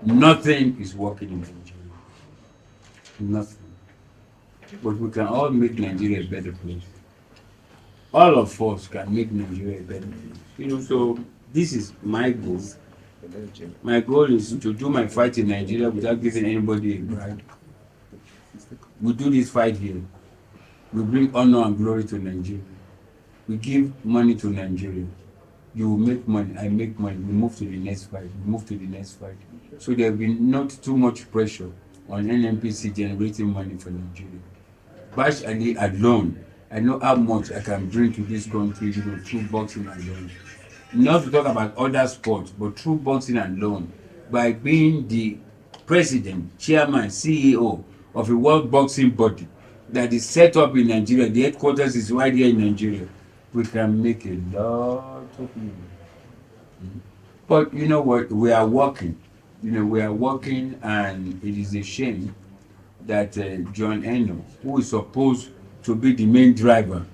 Nothing is working in Nigeria. Nothing. But we can all make Nigeria a better place. All of us can make Nigeria a better place. So this is my goal. My goal is to do my fight in Nigeria without giving anybody a bribe. We do this fight here. We bring honor and glory to Nigeria. We give money to Nigeria. You will make money, I make money. We move to the next fight. We move to the next fight. So there will be not too much pressure on NNPC generating money for Nigeria. Bash Ali alone, I know how much I can bring to this country, through boxing alone. Not to talk about other sports, but through boxing alone, by being the president, chairman, CEO of a world boxing body that is set up in Nigeria. The headquarters is right here in Nigeria. We can make a lot of money. But you know what? We are working. We are working, and it is a shame that John Eno, who is supposed to be the main driver,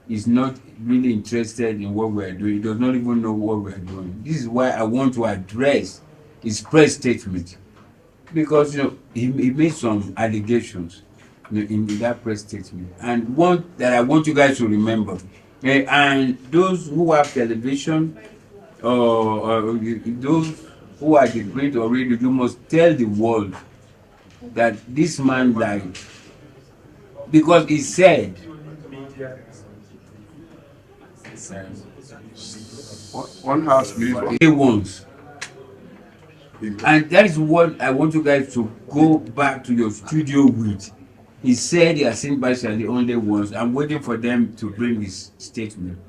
is not really interested in what we are doing. He does not even know what we are doing. This is why I want to address his press statement, because he made some allegations in that press statement, and one that I want you guys to remember. And those who have television, or those who are the great or radio, you must tell the world that this man lied, because he said one house he wants. And that is what I want you guys to go back to your studio with. He said he has seen Basha the only ones. I'm waiting for them to bring his statement.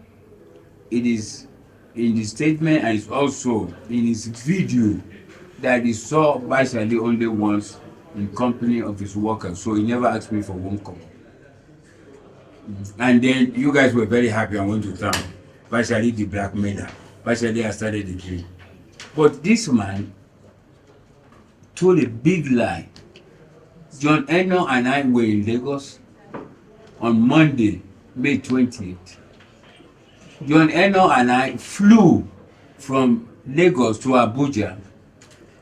It is in the statement, and it's also in his video, that he saw Basha the only ones in company of his workers. So he never asked me for one call. And then you guys were very happy and went to town. Basha the blackmailer. Basha has started the game. But this man told a big lie. John Eno and I were in Lagos on Monday, May 20th. John Eno and I flew from Lagos to Abuja,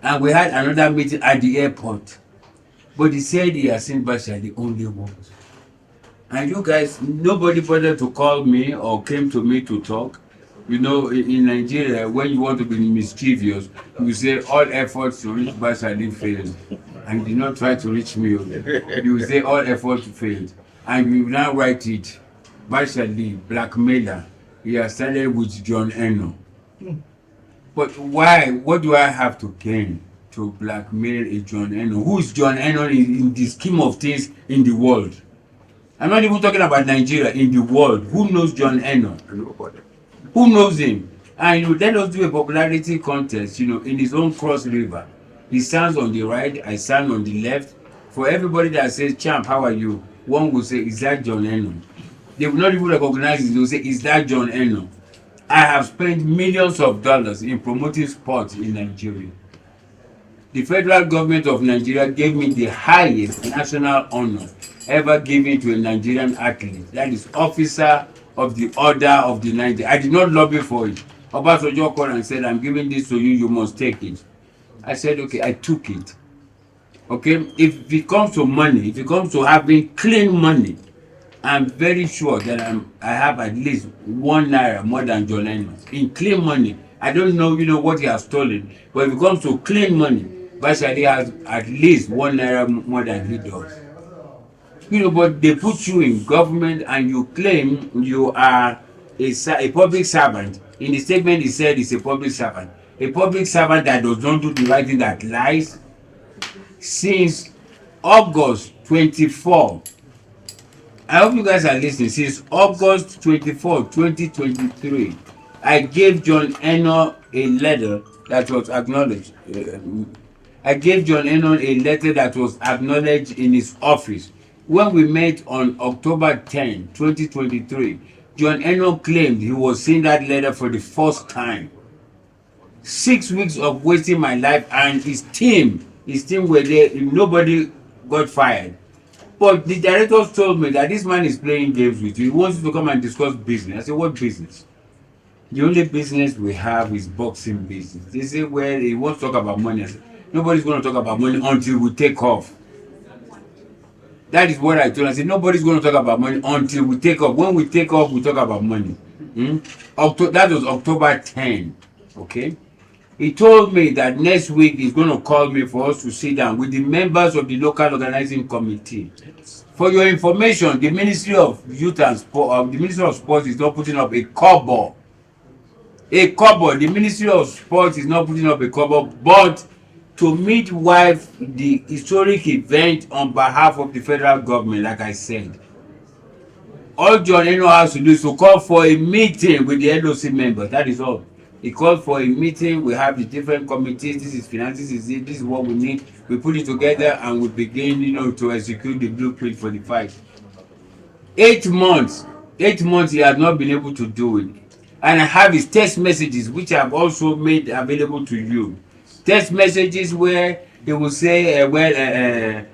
and we had another meeting at the airport. But he said he has seen Basha the only ones. And you guys, nobody bothered to call me or came to me to talk. In Nigeria, when you want to be mischievous, you say all efforts to reach Basha failed. And did not try to reach me. You say all efforts failed. And you now write it, Basha blackmailer. He has started with John Eno. But why? What do I have to gain to blackmail a John Eno? Who is John Eno in the scheme of things in the world? I'm not even talking about Nigeria, in the world. Who knows John Eno? Who knows him? And let us do a popularity contest, in his own cross river. He stands on the right, I stand on the left. For everybody that says, Champ, how are you? One will say, is that John Eno? They will not even recognize it. They will say, is that John Eno? I have spent millions of dollars in promoting sports in Nigeria. The federal government of Nigeria gave me the highest national honor ever given to a Nigerian athlete. That is Officer of the Order of the Nigeria. I did not lobby for it. Obasanjo called and said, I'm giving this to you, you must take it. I said, okay, I took it. Okay, if it comes to money, if it comes to having clean money, I'm very sure that I have at least 1 naira more than John Eno. In clean money, I don't know, what he has stolen, but if it comes to clean money, Bashali has at least 1 naira more than he does. But they put you in government and you claim you are a public servant. In the statement, he said he's a public servant. A public servant that does not do the right thing, that lies. Since August 24, I hope you guys are listening. Since August 24, 2023, I gave John Eno a letter that was acknowledged. I gave John Eno a letter that was acknowledged in his office. When we met on October 10, 2023, John Eno claimed he was seeing that letter for the first time. 6 weeks of wasting my life, and his team were there. Nobody got fired. But the directors told me that this man is playing games with you. He wants you to come and discuss business. I said, what business? The only business we have is boxing business. They say, well, he wants to talk about money. I said, Nobody's going to talk about money until we take off. That is what I told him. I said, nobody's going to talk about money until we take off. When we take off, we talk about money. That was October 10. Okay? He told me that next week he's going to call me for us to sit down with the members of the local organizing committee. For your information, the Ministry of Youth and Sport, the Ministry of Sports is not putting up a kobo. A kobo. The Ministry of Sports is not putting up a kobo, but to midwife the historic event on behalf of the federal government, like I said. All John Eno has to do is to call for a meeting with the LOC members. That is all. He called for a meeting. We have the different committees. This is finance. This is it. This is what we need. We put it together and we begin, to execute the blueprint for the fight. 8 months. 8 months he has not been able to do it. And I have his text messages, which I have also made available to you. Text messages where he will say,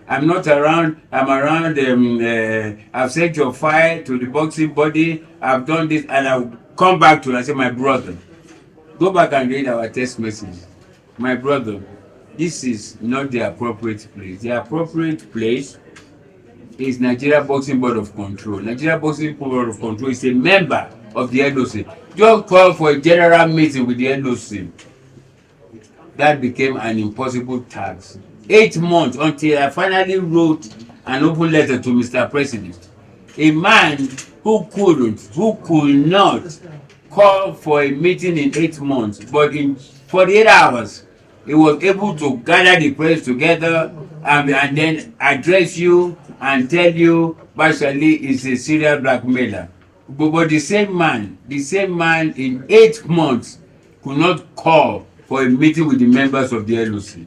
I'm not around, I'm around, I've sent your file to the boxing body, I've done this, and I'll come back to him and say, my brother, go back and read our text message. My brother, this is not the appropriate place. The appropriate place is Nigeria Boxing Board of Control. Nigeria Boxing Board of Control is a member of the LOC. Just call for a general meeting with the LOC. That became an impossible task. 8 months until I finally wrote an open letter to Mr. President. A man who could not call for a meeting in 8 months, but in 48 hours, he was able to gather the press together and then address you and tell you Bashali is a serial blackmailer. But the same man in 8 months could not call for a meeting with the members of the LOC.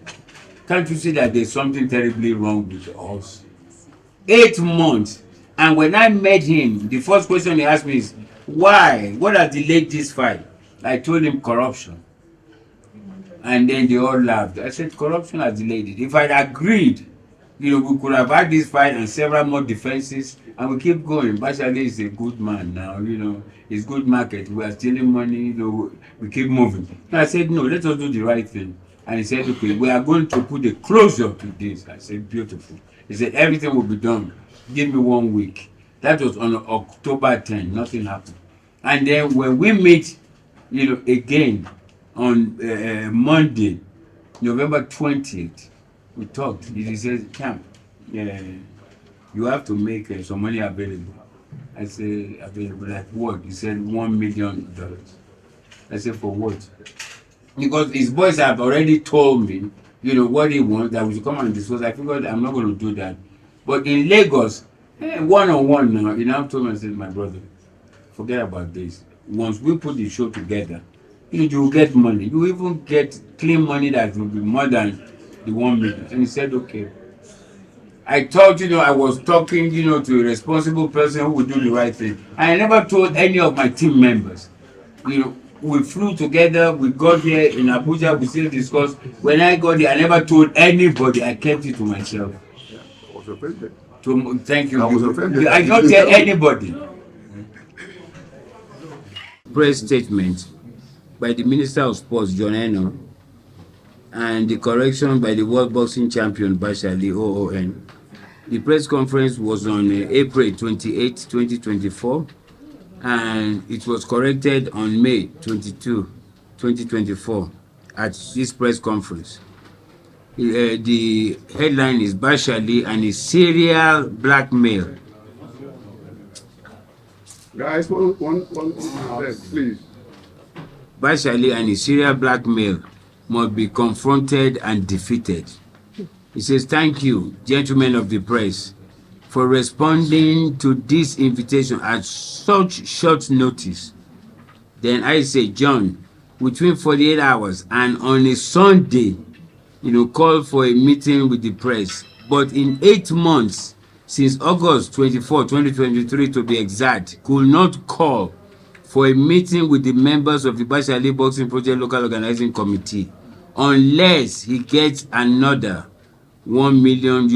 Can't you see that there's something terribly wrong with us? 8 months. And when I met him, the first question he asked me is, why? What has delayed this fight? I told him corruption. And then they all laughed. I said, corruption has delayed it. If I'd agreed, we could have had this fight and several more defenses, and we keep going. Bashali is a good man now, it's good market. We are stealing money, we keep moving. And I said, no, let us do the right thing. And he said, okay, we are going to put a closure to this. I said, beautiful. He said, everything will be done. Give me 1 week. That was on October 10. Nothing happened. And then when we meet, again on Monday, November 20th, we talked. He said, Camp, you have to make some money available. I said, available like what? He said, $1 million. I said, for what? Because his boys have already told me, what he wants, that we should come and discuss. I figured I'm not going to do that. But in Lagos, one-on-one now, he now told me, I said, my brother, forget about this. Once we put the show together, you will get money. You will even get clean money that will be more than the 1 million. And he said, okay. I thought, I was talking, to a responsible person who would do the right thing. I never told any of my team members. We flew together, we got here in Abuja, we still discussed. When I got there, I never told anybody. I kept it to myself. I was offended. Thank you. I was offended. I don't tell anybody. Press statement by the Minister of Sports, John Eno, and the correction by the World Boxing Champion, Bashali, OON. The press conference was on April 28, 2024, and it was corrected on May 22, 2024, at this press conference. The headline is Bashali and his serial blackmail. Guys, one, please. Bashali and his serial blackmail must be confronted and defeated. He says, thank you, gentlemen of the press, for responding to this invitation at such short notice. Then I say, John, between 48 hours and on a Sunday, call for a meeting with the press. But in 8 months, since August 24, 2023 to be exact, could not call for a meeting with the members of the Bashali Boxing Project Local Organizing Committee unless he gets another $1 million.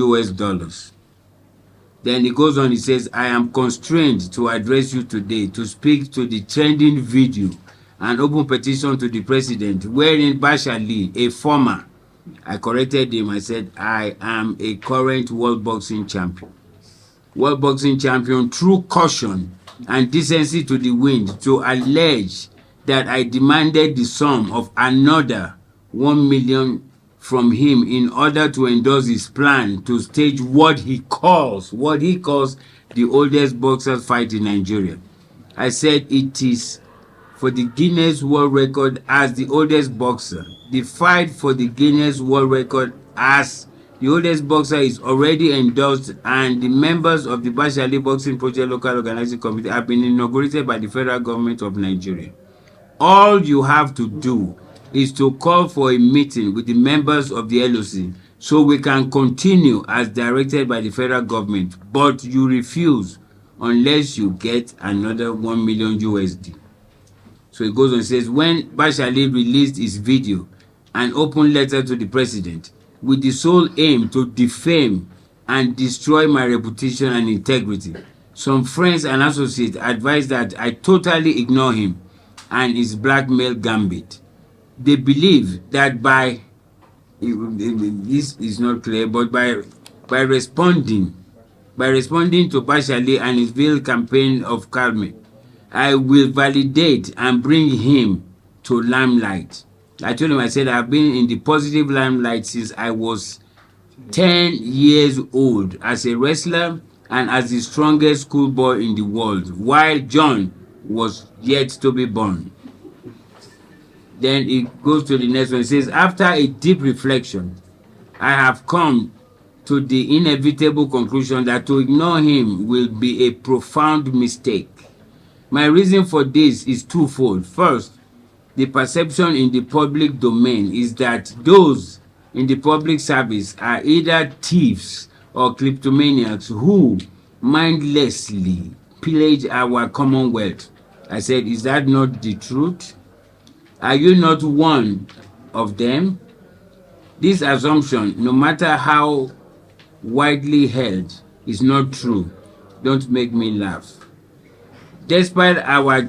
Then he goes on, he says, I am constrained to address you today to speak to the trending video and open petition to the president wherein Bashali, a former I corrected him. I said, I am a current world boxing champion. World boxing champion through caution and decency to the wind to allege that I demanded the sum of another 1 million from him in order to endorse his plan to stage what he calls the oldest boxers fight in Nigeria. I said it is for the Guinness World Record as the oldest boxer. The fight for the Guinness World Record as the oldest boxer is already endorsed, and the members of the Bashali Boxing Project Local Organizing Committee have been inaugurated by the federal government of Nigeria. All you have to do is to call for a meeting with the members of the LOC so we can continue as directed by the federal government, but you refuse unless you get another 1 million USD. So it goes on and says, when Bashali released his video, an open letter to the president, with the sole aim to defame and destroy my reputation and integrity, some friends and associates advised that I totally ignore him and his blackmail gambit. They believe that by, this is not clear, but by responding to Bashali and his veiled campaign of calming, I will validate and bring him to limelight. I told him, I said, I've been in the positive limelight since I was 10 years old as a wrestler and as the strongest schoolboy in the world, while John was yet to be born. Then it goes to the next one. It says, after a deep reflection, I have come to the inevitable conclusion that to ignore him will be a profound mistake. My reason for this is twofold. First, the perception in the public domain is that those in the public service are either thieves or kleptomaniacs who mindlessly pillage our commonwealth. I said, is that not the truth? Are you not one of them? This assumption, no matter how widely held, is not true. Don't make me laugh. Despite our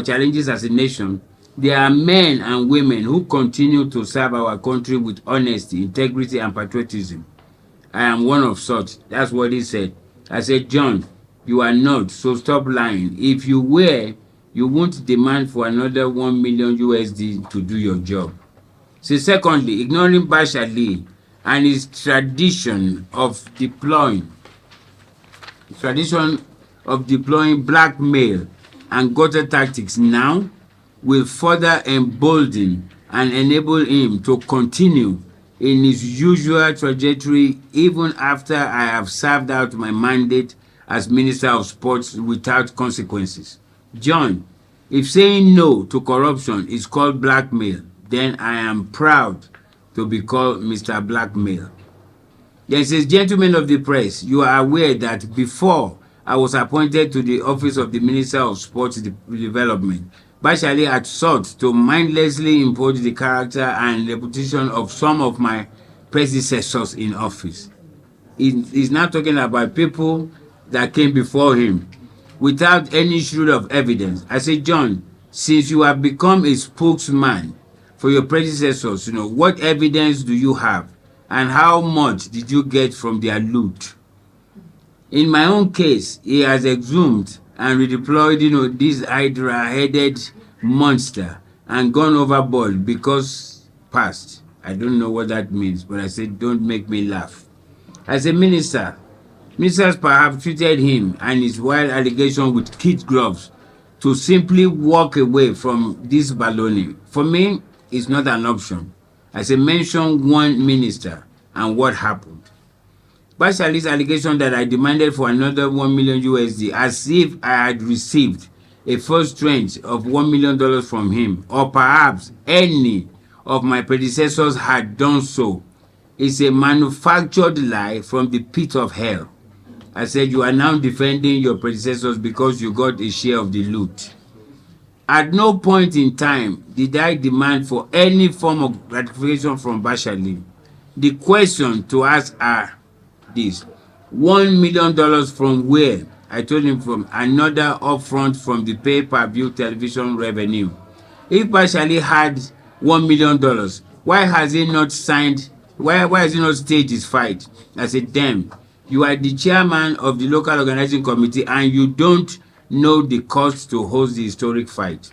challenges as a nation, there are men and women who continue to serve our country with honesty, integrity, and patriotism. I am one of such. That's what he said. I said, John, you are not, so stop lying. If you were, you won't demand for another 1 million USD to do your job. So secondly, ignoring Bashali and his tradition of deploying blackmail and gutter tactics now will further embolden and enable him to continue in his usual trajectory even after I have served out my mandate as Minister of Sports without consequences. John, if saying no to corruption is called blackmail, then I am proud to be called Mr. Blackmail. Then it says, gentlemen of the press, you are aware that before I was appointed to the office of the Minister of Sports Development, Bashali had sought to mindlessly impose the character and reputation of some of my predecessors in office. He's not talking about people that came before him without any shred of evidence. I said, John, since you have become a spokesman for your predecessors, what evidence do you have? And how much did you get from their loot? In my own case, he has exhumed and redeployed, this hydra-headed monster and gone overboard because past. I don't know what that means, but I said, don't make me laugh. As a ministers perhaps treated him and his wild allegation with kid gloves to simply walk away from this baloney. For me, it's not an option. I say, mention one minister and what happened. Bashali's allegation that I demanded for another 1 million USD as if I had received a first tranche of $1 million from him, or perhaps any of my predecessors had done so, is a manufactured lie from the pit of hell. I said, you are now defending your predecessors because you got a share of the loot. At no point in time did I demand for any form of gratification from Bashali. The question to ask are this: $1 million from where? I told him from another upfront from the pay-per-view television revenue. If Bashali had $1 million, Why has he not signed? Why has he not staged his fight? I said, damn, you are the chairman of the local organizing committee and you don't know the cost to host the historic fight.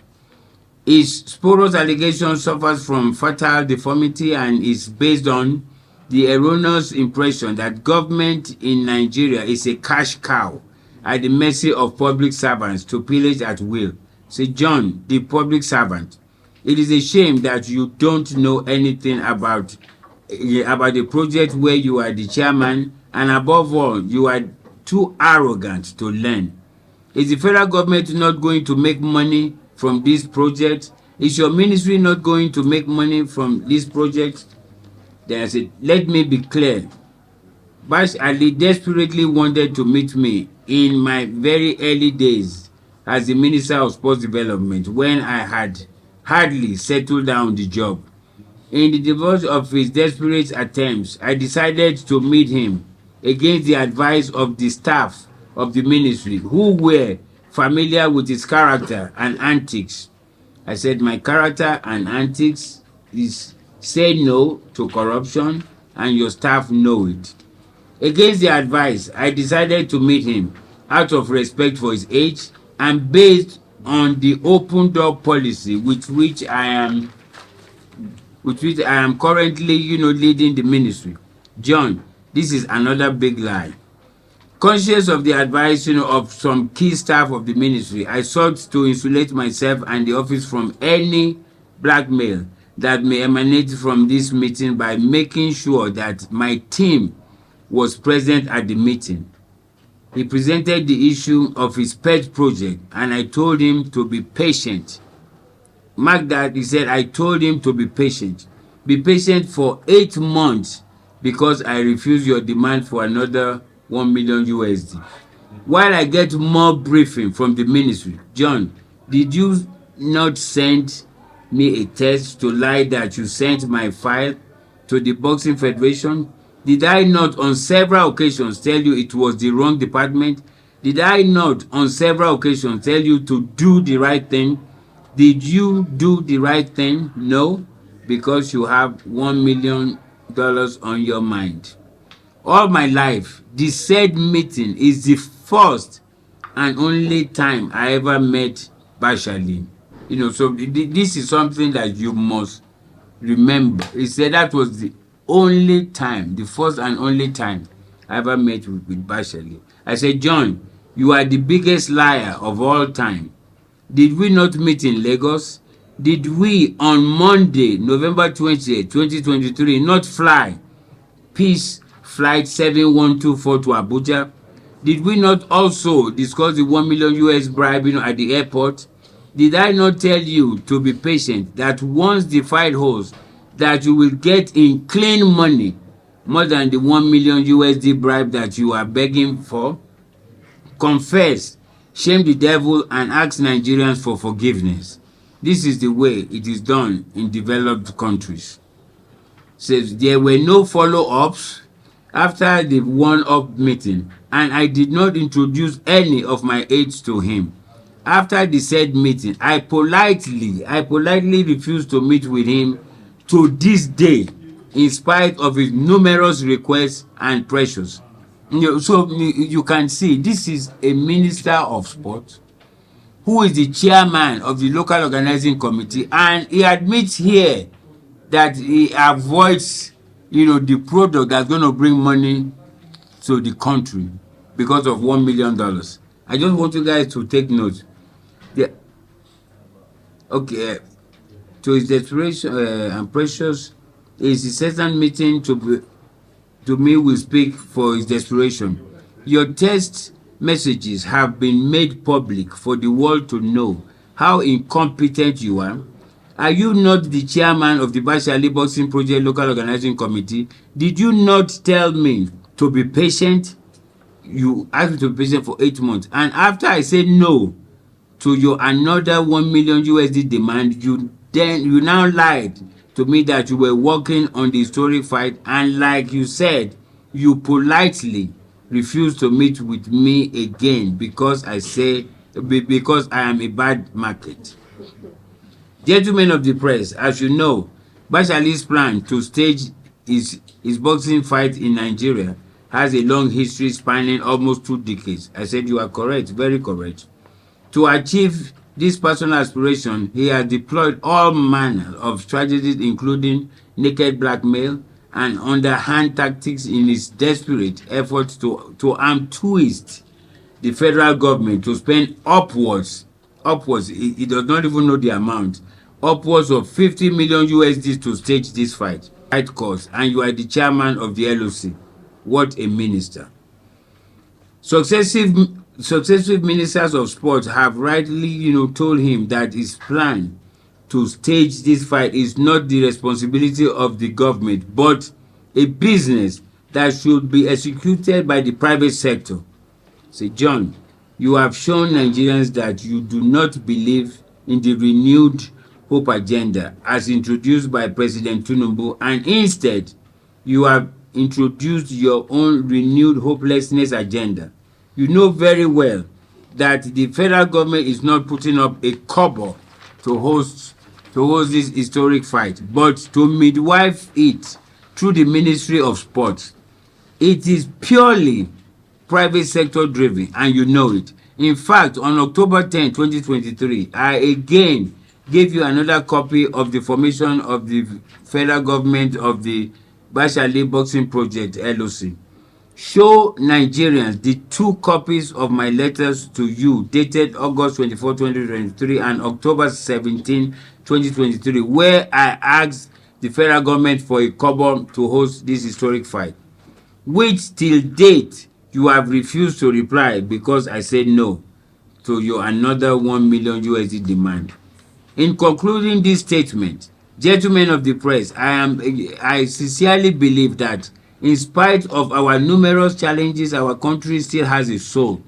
His spurious allegation suffers from fatal deformity and is based on the erroneous impression that government in Nigeria is a cash cow at the mercy of public servants to pillage at will. Say, John, the public servant, it is a shame that you don't know anything about the project where you are the chairman, and above all, you are too arrogant to learn. Is the federal government not going to make money from this project? Is your ministry not going to make money from this project? Then I said, let me be clear. Bash Ali desperately wanted to meet me in my very early days as the Minister of Sports Development when I had hardly settled down the job. In the divorce of his desperate attempts, I decided to meet him against the advice of the staff of the ministry who were familiar with his character and antics. I said my character and antics is say no to corruption and your staff know it. Against the advice, I decided to meet him out of respect for his age and based on the open door policy with which I am currently, leading the ministry. John, this is another big lie. Conscious of the advice, of some key staff of the ministry, I sought to insulate myself and the office from any blackmail that may emanate from this meeting by making sure that my team was present at the meeting. He presented the issue of his pet project and I told him to be patient. Mark that, he said, I told him to be patient. Be patient for 8 months because I refuse your demand for another 1 million USD. While I get more briefing from the ministry, John, did you not send me a text to lie that you sent my file to the Boxing Federation? Did I not on several occasions tell you it was the wrong department? Did I not on several occasions tell you to do the right thing? Did you do the right thing? No, because you have $1 million on your mind. All my life, the said meeting is the first and only time I ever met Bashali. So this is something that you must remember. He said that was the only time, the first and only time I ever met with Bashali. I said, John, you are the biggest liar of all time. Did we not meet in Lagos? Did we on Monday, November 20th, 2023, not fly Peace Flight 7124 to Abuja? Did we not also discuss the 1 million US bribe at the airport? Did I not tell you to be patient, that once the fight holds, that you will get in clean money more than the 1 million USD bribe that you are begging for? Confess, shame the devil and ask Nigerians for forgiveness. This is the way it is done in developed countries. Says there were no follow-ups after the one-up meeting and I did not introduce any of my aides to him. After the said meeting, I politely refused to meet with him to this day in spite of his numerous requests and pressures. So you can see this is a minister of sport who is the chairman of the local organizing committee and he admits here that he avoids the product that's going to bring money to the country because of $1 million. I just want you guys to take note. Okay, to his desperation and precious is a certain meeting to me will speak for his desperation. Your text messages have been made public for the world to know how incompetent you are. Are you not the chairman of the Bashali Boxing Project Local Organizing Committee? Did you not tell me to be patient? You asked me to be patient for 8 months. And after I said no to your another 1 million USD demand, you now lied to me that you were working on the historic fight. And like you said, you politely refused to meet with me again because I am a bad market. Gentlemen of the press, as you know, Bashali's plan to stage his boxing fight in Nigeria has a long history spanning almost 2 decades. I said you are correct, very correct. To achieve this personal aspiration, he has deployed all manner of strategies, including naked blackmail and underhand tactics in his desperate efforts to arm twist the federal government to spend upwards, he does not even know the amount, upwards of 50 million USD to stage this fight. Fight cost, and you are the chairman of the LOC. What a minister. Successive ministers of sport have rightly, told him that his plan to stage this fight is not the responsibility of the government, but a business that should be executed by the private sector. Say, John, you have shown Nigerians that you do not believe in the renewed hope agenda as introduced by President Tinubu, and instead you have introduced your own renewed hopelessness agenda. You know very well that the federal government is not putting up a kobo to host this historic fight, but to midwife it through the Ministry of Sports. It is purely private sector driven, and you know it. In fact, on October 10, 2023, I again gave you another copy of the formation of the federal government of the Bashali Boxing Project LOC. Show Nigerians the 2 copies of my letters to you dated August 24, 2023 and October 17, 2023, where I asked the federal government for a kobo to host this historic fight, which till date you have refused to reply because I said no to your another 1 million USD demand. In concluding this statement, gentlemen of the press, I sincerely believe that in spite of our numerous challenges, our country still has a soul.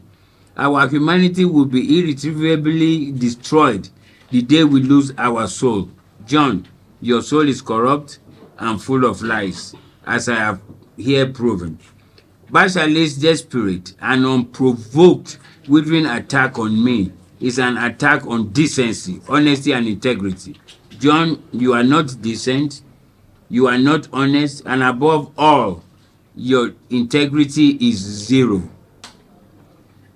Our humanity will be irretrievably destroyed the day we lose our soul. John, your soul is corrupt and full of lies, as I have here proven. Bashali's desperate and unprovoked withering attack on me is an attack on decency, honesty, and integrity. John, you are not decent, you are not honest, and above all, your integrity is zero.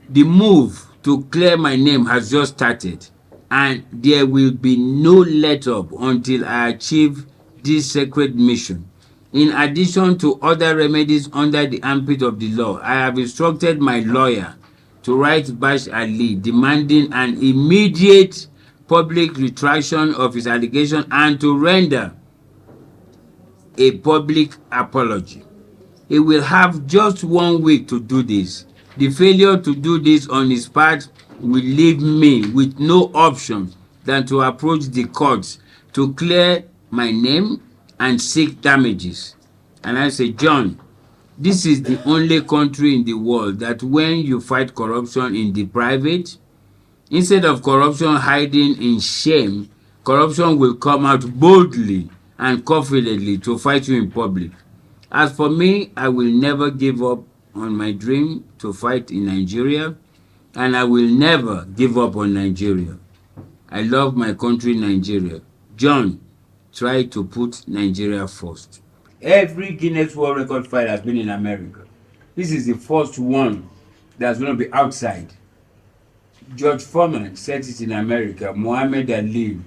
The move to clear my name has just started, and there will be no let up until I achieve this sacred mission. In addition to other remedies under the armpit of the law, I have instructed my lawyer to write Bash Ali demanding an immediate public retraction of his allegation and to render a public apology. He will have just 1 week to do this. The failure to do this on his part will leave me with no option than to approach the courts to clear my name and seek damages. And I say, John, this is the only country in the world that when you fight corruption in the private, instead of corruption hiding in shame, corruption will come out boldly and confidently to fight you in public. As for me, I will never give up on my dream to fight in Nigeria, and I will never give up on Nigeria. I love my country, Nigeria. John, try to put Nigeria first. Every Guinness World Record fight has been in America. This is the first one that's going to be outside. George Foreman set it in America. Muhammad Ali,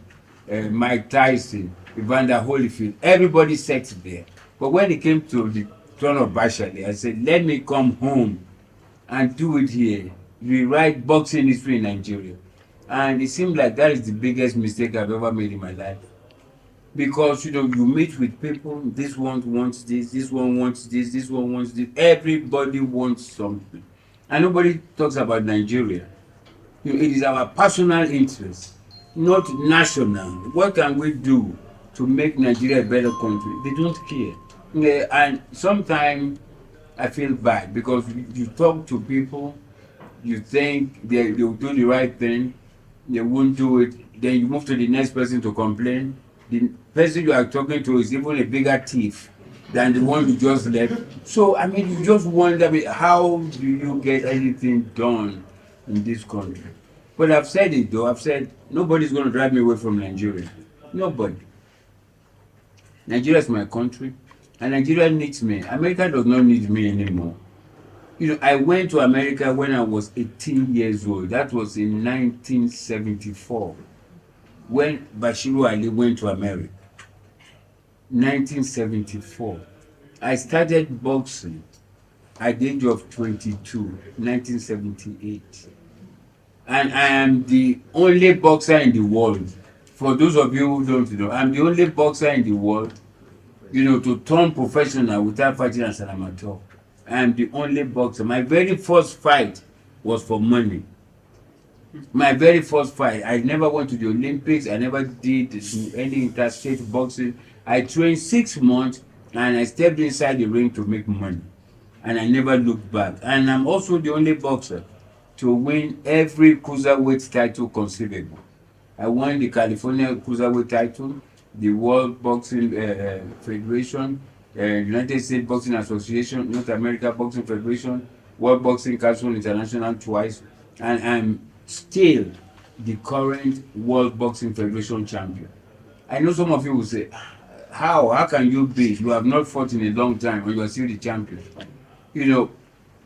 Mike Tyson, Evander Holyfield, everybody set it there. But when it came to the turn of Bashali, I said, let me come home and do it here. Rewrite boxing history in Nigeria. And it seemed like that is the biggest mistake I've ever made in my life. Because, you meet with people, this one wants this one wants this one wants this. Everybody wants something. And nobody talks about Nigeria. It is our personal interest, not national. What can we do to make Nigeria a better country? They don't care. And sometimes I feel bad because you talk to people, you think they will do the right thing, they won't do it, then you move to the next person to complain. The person you are talking to is even a bigger thief than the one you just left. So, you just wonder, how do you get anything done in this country? But I've said it though, I've said nobody's going to drive me away from Nigeria. Nobody. Nigeria is my country, and Nigeria needs me. America does not need me anymore. I went to America when I was 18 years old. That was in 1974, when Bashiru Ali went to America. 1974. I started boxing at the age of 22, 1978. And I am the only boxer in the world. For those of you who don't know, I'm the only boxer in the world, to turn professional without fighting as an amateur. I am the only boxer. My very first fight was for money. My very first fight. I never went to the Olympics. I never did any interstate boxing. I trained 6 months and I stepped inside the ring to make money. And I never looked back. And I'm also the only boxer to win every cruiserweight title conceivable. I won the California cruiserweight title, the World Boxing Federation, United States Boxing Association, North America Boxing Federation, World Boxing Council International twice, and I'm still the current World Boxing Federation champion. I know some of you will say, how can you be? You have not fought in a long time and you are still the champion.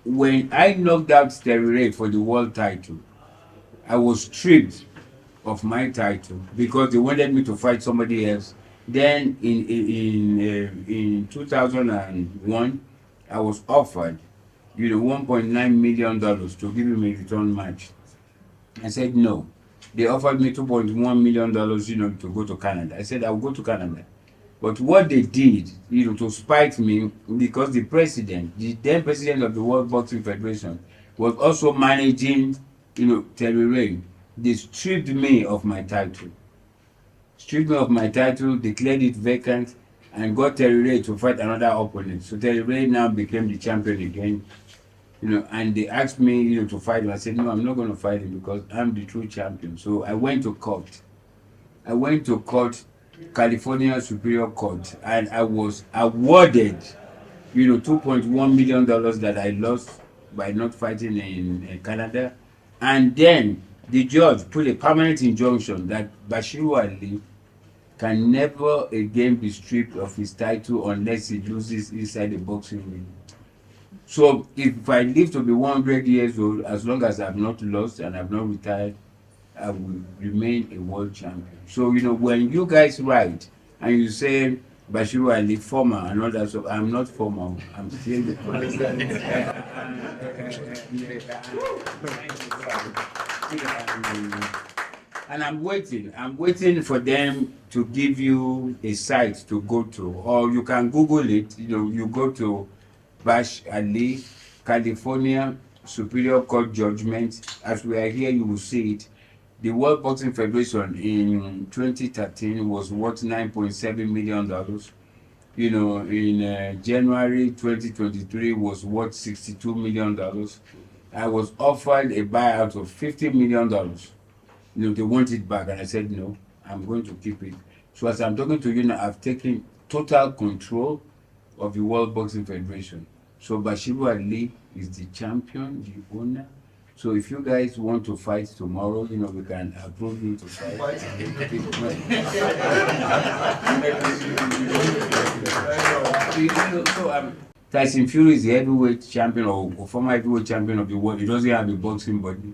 When I knocked out Terry for the world title, I was stripped of my title because they wanted me to fight somebody else. Then in 2001, I was offered, $1.9 million to give him a return match. I said no. They offered me $2.1 million, to go to Canada. I said I'll go to Canada. But what they did, to spite me, because the then president of the World Boxing Federation, was also managing, Terry Ray. They stripped me of my title. Declared it vacant, and got Terry Ray to fight another opponent. So Terry Ray now became the champion again. And they asked me, to fight him. I said, no, I'm not going to fight him because I'm the true champion. So I went to court. California Superior Court, and I was awarded, $2.1 million that I lost by not fighting in Canada. And then the judge put a permanent injunction that Bashiru Ali can never again be stripped of his title unless he loses inside the boxing ring. So if I live to be 100 years old, as long as I've not lost and I've not retired, I will remain a world champion. So, when you guys write and you say Bashiru Ali former and all that stuff, I'm not former. I'm still the and I'm waiting for them to give you a site to go to, or you can Google it. You go to Bash Ali, California Superior Court Judgment. As we are here, you will see it. The World Boxing Federation in 2013 was worth $9.7 million. In January 2023 was worth $62 million. I was offered a buyout of $50 million. They want it back, and I said no, I'm going to keep it. So as I'm talking to you now, I've taken total control of the World Boxing Federation. So Bashiru Ali is the champion, the owner. So if you guys want to fight tomorrow, we can approve you to fight. Tyson Fury is the heavyweight champion or former heavyweight champion of the world. He doesn't have a boxing body.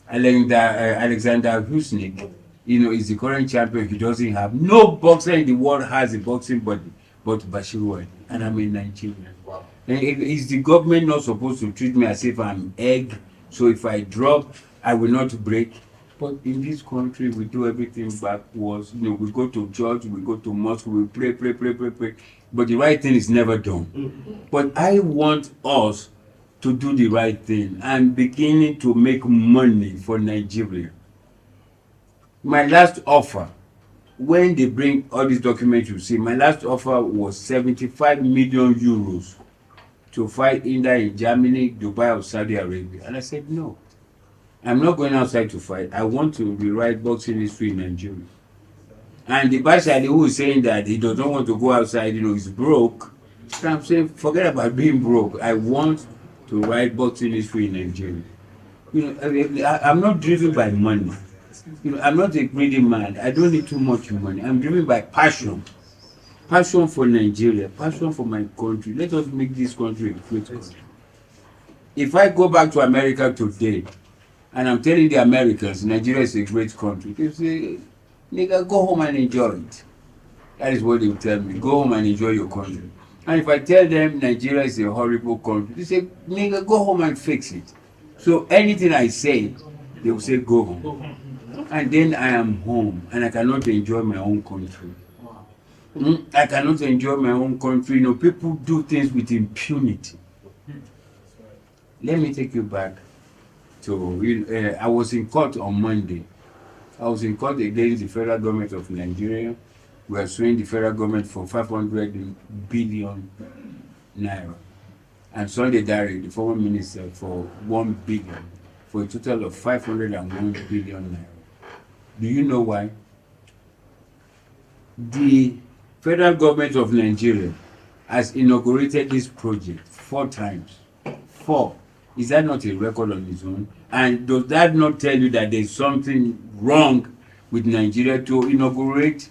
Alexander Usyk, is the current champion. He doesn't have. No boxer in the world has a boxing body but Bashiru Ali, and I'm a Nigerian. Wow. Is the government not supposed to treat me as if I'm egg? So if I drop, I will not break. But in this country, we do everything backwards. We go to church, we go to mosque, we pray. But the right thing is never done. But I want us to do the right thing and beginning to make money for Nigeria. My last offer, when they bring all these documents, you see, my last offer was 75 million euros to fight either in Germany, Dubai, or Saudi Arabia. And I said, no, I'm not going outside to fight. I want to rewrite boxing history in Nigeria. And the Bashali who is saying that he doesn't want to go outside, he's broke. So I'm saying, forget about being broke. I want to write boxing history in Nigeria. I'm not driven by money. I'm not a greedy man. I don't need too much money. I'm driven by passion. passion for Nigeria, passion for my country. Let us make this country a great country. If I go back to America today, and I'm telling the Americans, Nigeria is a great country, they say, nigga, go home and enjoy it. That is what they will tell me. Go home and enjoy your country. And if I tell them Nigeria is a horrible country, they say, nigga, go home and fix it. So anything I say, they will say, go home. And then I am home, and I cannot enjoy my own country. I cannot enjoy my own country. You know, people do things with impunity. Let me take you back to, I was in court on Monday. I was in court against the federal government of Nigeria. We are suing the federal government for 500 billion naira. And Sunday Dare, the former minister, for 1 billion, for a total of 501 billion naira. Do you know why? The federal government of Nigeria has inaugurated this project 4 times. 4. Is that not a record on its own? And does that not tell you that there's something wrong with Nigeria to inaugurate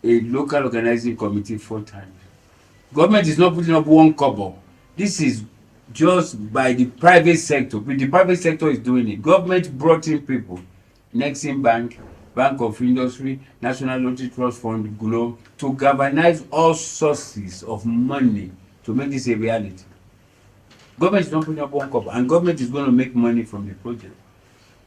a local organizing committee 4 times? Government is not putting up 1 kobo. This is just by the private sector. The private sector is doing it. Government brought in people, Nexim Bank, Bank of Industry, National Lottery Trust Fund, Globe, to galvanize all sources of money to make this a reality. Government is not putting up 1 kobo, and government is going to make money from the project.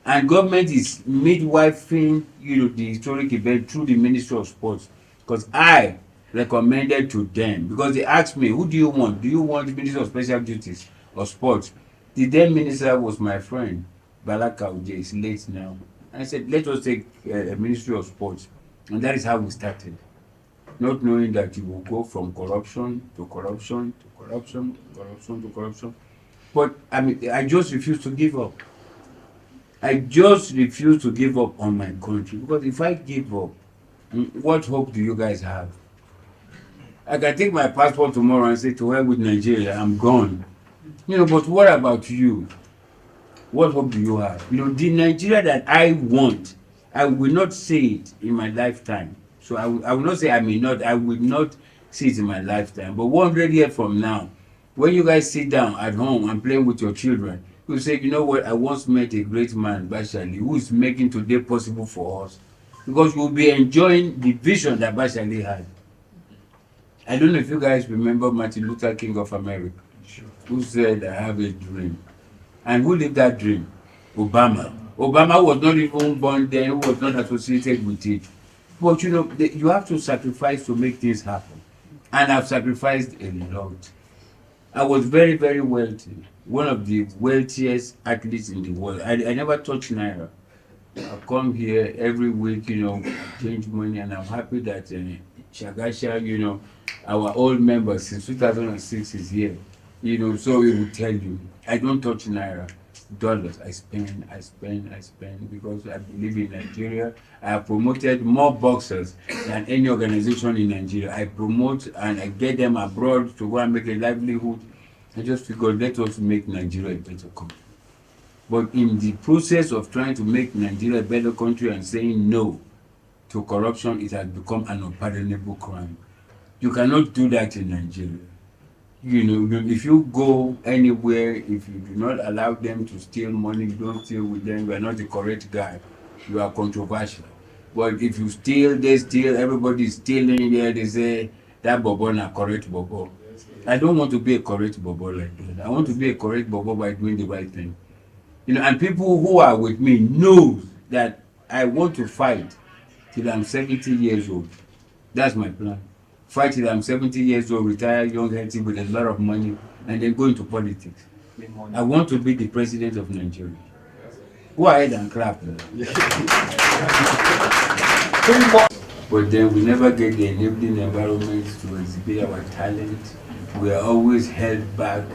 And government is midwifing, the historic event through the Ministry of Sports. Because I recommended to them, because they asked me, who do you want? Do you want the Minister of Special Duties or Sports? The then minister was my friend, Balaka Uje, is late now. And I said, let us take a Ministry of Sports. And that is how we started. Not knowing that you will go from corruption to corruption to corruption to corruption to corruption. But I just refuse to give up. I just refuse to give up on my country. Because if I give up, what hope do you guys have? I can take my passport tomorrow and say, to hell with Nigeria, I'm gone. But what about you? What hope do you have? The Nigeria that I want, I will not see it in my lifetime. So I will not say I will not see it in my lifetime. But 100 years from now, when you guys sit down at home and playing with your children, you say, you know what, I once met a great man, Bashali, who is making today possible for us. Because you'll be enjoying the vision that Bashali had. I don't know if you guys remember Martin Luther King of America, who said, I have a dream. And who lived that dream? Obama. Obama was not even born then, who was not associated with it. But you have to sacrifice to make things happen. And I've sacrificed a lot. I was very, very wealthy. One of the wealthiest athletes in the world. I never touched naira. I come here every week, change money, and I'm happy that Shagasha, our old member since 2006 is here. So he will tell you, I don't touch naira. Dollars, I spend, because I believe in Nigeria. I have promoted more boxers than any organization in Nigeria. I promote and I get them abroad to go and make a livelihood. I just figured, let us make Nigeria a better country. But in the process of trying to make Nigeria a better country and saying no to corruption, it has become an unpardonable crime. You cannot do that in Nigeria. If you go anywhere, if you do not allow them to steal money, you don't steal with them, you are not the correct guy. You are controversial. But if you steal, they steal, everybody is stealing there, they say, that bobo na correct bobo. I don't want to be a correct bobo like that. I want to be a correct bobo by doing the right thing. And people who are with me know that I want to fight till I'm 70 years old. That's my plan. Fight till I'm 70 years old, retire young, healthy, with a lot of money, and then go into politics. I want to be the president of Nigeria. Go ahead and clap. But then we never get the enabling environment to exhibit our talent. We are always held back